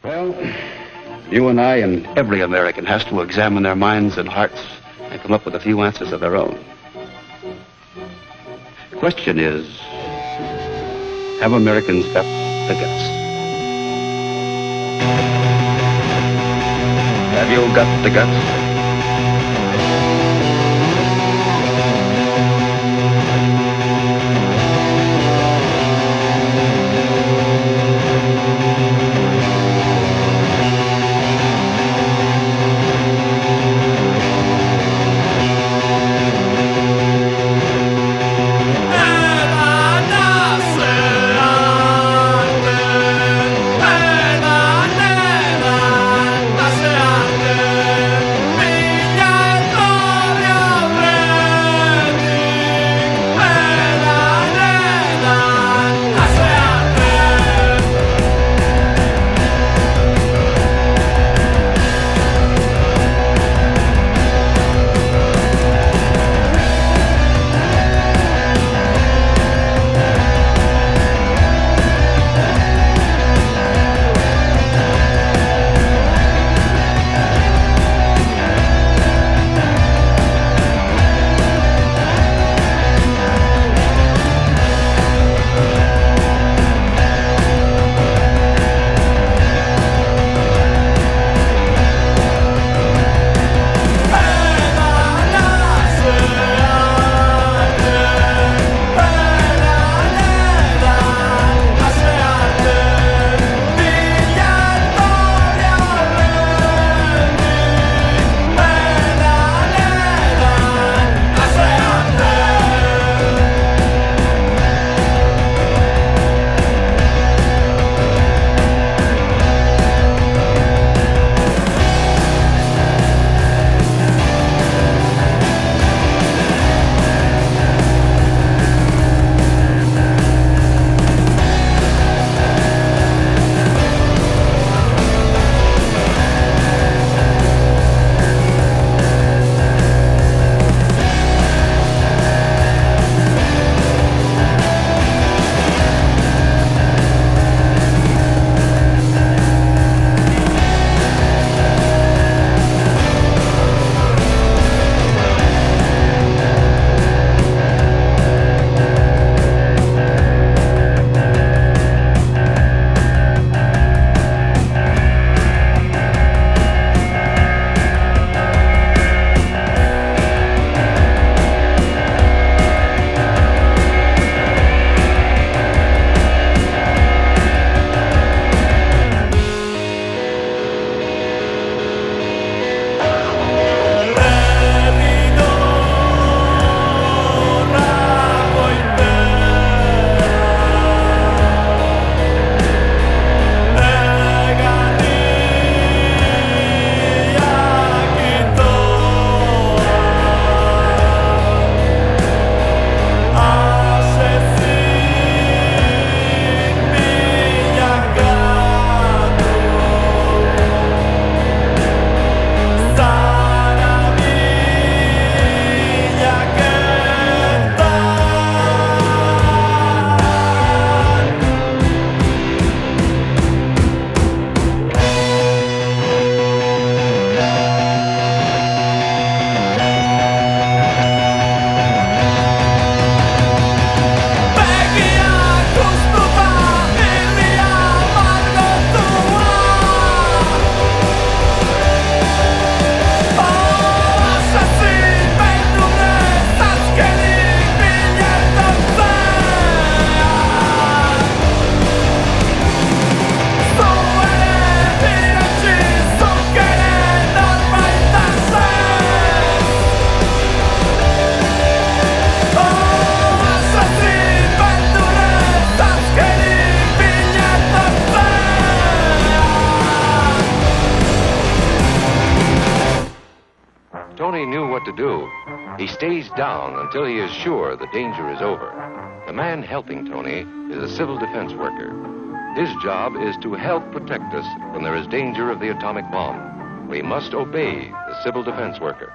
Well, you and I and every American has to examine their minds and hearts and come up with a few answers of their own. The question is, have Americans got the guts? Have you got the guts? Tony knew what to do. He stays down until he is sure the danger is over. The man helping Tony is a civil defense worker. His job is to help protect us when there is danger of the atomic bomb. We must obey the civil defense worker.